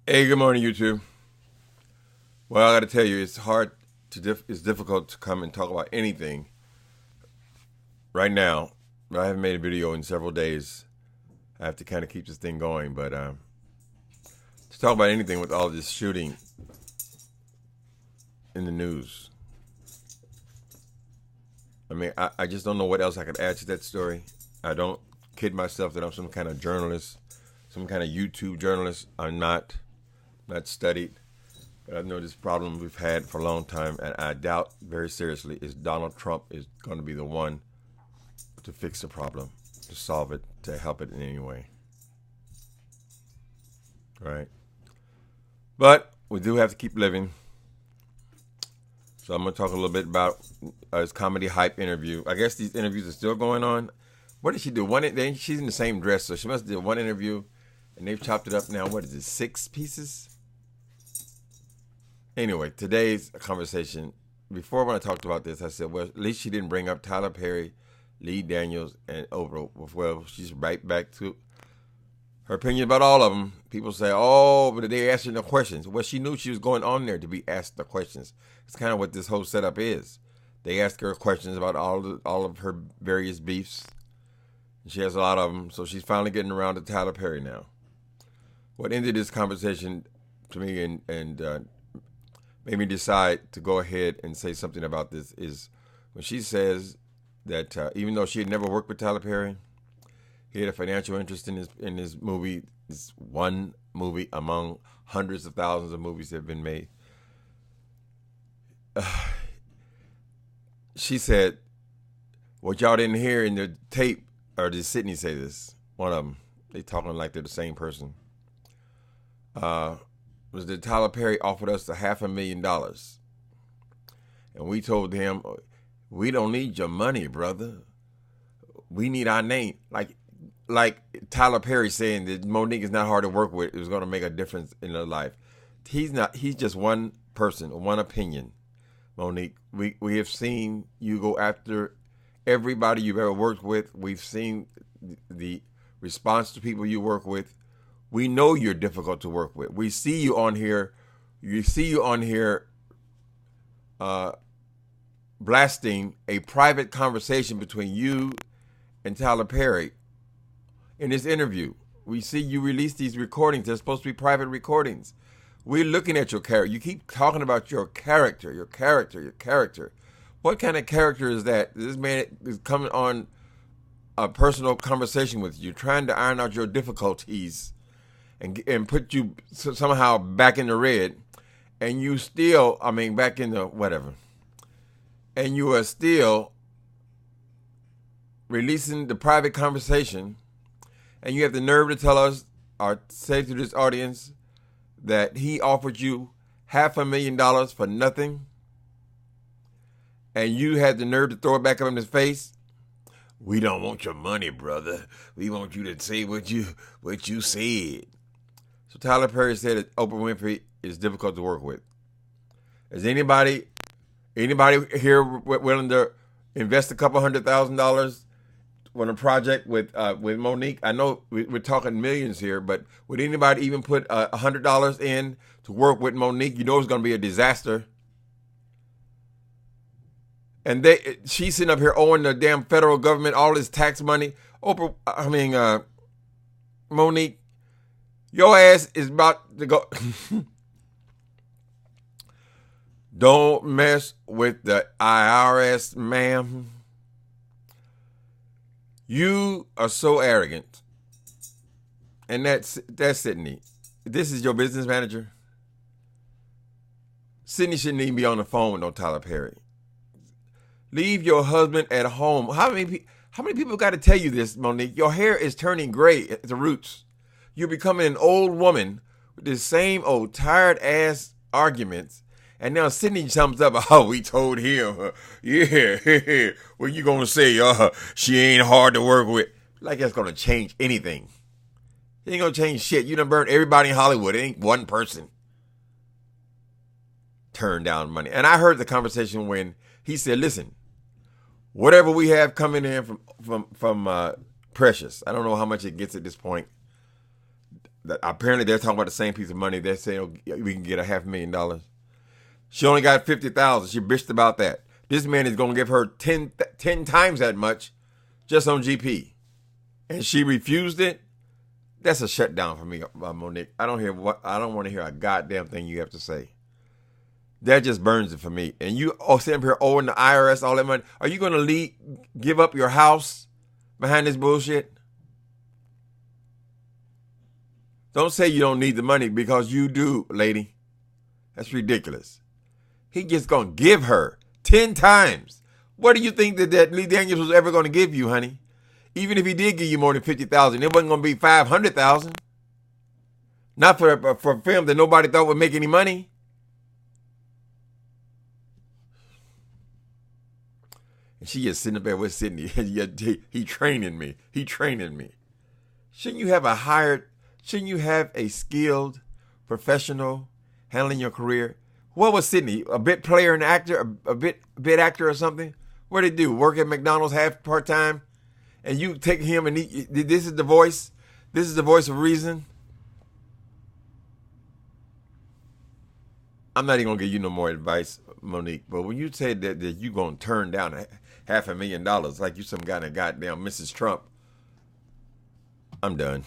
Hey, good morning, YouTube. Well, I got to tell you, it's difficult to come and talk about anything right now. I haven't made a video in several days. I have to kind of keep this thing going, but to talk about anything with all this shooting in the news, I just don't know what else I could add to that story. I don't kid myself that I'm some kind of journalist, some kind of YouTube journalist. I'm not studied. But I know this problem we've had for a long time, and I doubt very seriously is Donald Trump is going to be the one to fix the problem, to solve it, to help it in any way. Right? But we do have to keep living. So I'm going to talk a little bit about his comedy hype interview. I guess these interviews are still going on. What did she do? She's in the same dress, so she must have did one interview, and they've chopped it up now. What is it, 6 pieces? Anyway, today's conversation, before when I talked about this, I said, well, at least she didn't bring up Tyler Perry, Lee Daniels, and Oprah. Well, she's right back to her opinion about all of them. People say, oh, but they asked her no questions. Well, she knew she was going on there to be asked the questions. It's kind of what this whole setup is. They ask her questions about all of her various beefs. She has a lot of them, so she's finally getting around to Tyler Perry now. What ended this conversation to me and made me decide to go ahead and say something about this is when she says that even though she had never worked with Tyler Perry, he had a financial interest in his movie, this one movie among hundreds of thousands of movies that have been made. She said, what y'all didn't hear in the tape, or did Sydney say this? One of them. They talking like they're the same person. Was that Tyler Perry offered us $500,000. And we told him, we don't need your money, brother. We need our name. Like Tyler Perry saying that Monique is not hard to work with. It was going to make a difference in her life. He's not. He's just one person, one opinion. Monique, we have seen you go after everybody you've ever worked with. We've seen the response to people you work with. We know you're difficult to work with. We see you on here. You see you on here blasting a private conversation between you and Tyler Perry in this interview. We see you release these recordings. They're supposed to be private recordings. We're looking at your character. You keep talking about your character, your character, your character. What kind of character is that? This man is coming on a personal conversation with you, trying to iron out your difficulties and put you somehow back in the red, and you still, back in the whatever, and you are still releasing the private conversation, and you have the nerve to tell us or say to this audience that he offered you $500,000 for nothing, and you had the nerve to throw it back up in his face. We don't want your money, brother. We want you to say what you said. So Tyler Perry said that Oprah Winfrey is difficult to work with. Is anybody here willing to invest a couple $100,000 on a project with Monique? I know we're talking millions here, but would anybody even put $100 in to work with Monique? You know it's going to be a disaster. And she's sitting up here owing the damn federal government all this tax money. Monique, your ass is about to go. Don't mess with the IRS, ma'am. You are so arrogant. And that's Sydney. This is your business manager. Sydney shouldn't even be on the phone with no Tyler Perry. Leave your husband at home. How many people got to tell you this, Monique? Your hair is turning gray at the roots. You're becoming an old woman with the same old tired ass arguments. And now Sydney jumps up. Oh, we told him. Yeah. What you gonna say? She ain't hard to work with. Like that's gonna change anything. It ain't gonna change shit. You done burned everybody in Hollywood. It ain't one person turned down money. And I heard the conversation when he said, listen, whatever we have coming in from Precious, I don't know how much it gets at this point. Apparently, they're talking about the same piece of money. They're saying we can get $500,000. She only got $50,000. She bitched about that. This man is going to give her 10 times that much just on GP. And she refused it. That's a shutdown for me, Monique. I don't want to hear a goddamn thing you have to say. That just burns it for me. And you sitting here owing the IRS all that money. Are you going to give up your house behind this bullshit? Don't say you don't need the money, because you do, lady. That's ridiculous. He just going to give her 10 times. What do you think that Lee Daniels was ever going to give you, honey? Even if he did give you more than $50,000, it wasn't going to be $500,000. Not for a film that nobody thought would make any money. And she is sitting up there with Sydney. He training me. Shouldn't you have a skilled professional handling your career? What was Sydney? A bit player and actor, a bit actor or something? What did he do? Work at McDonald's half part-time? And you take him and this is the voice? This is the voice of reason? I'm not even going to give you no more advice, Monique. But when you say that you're going to turn down $500,000 like you some kind of goddamn Mrs. Trump, I'm done.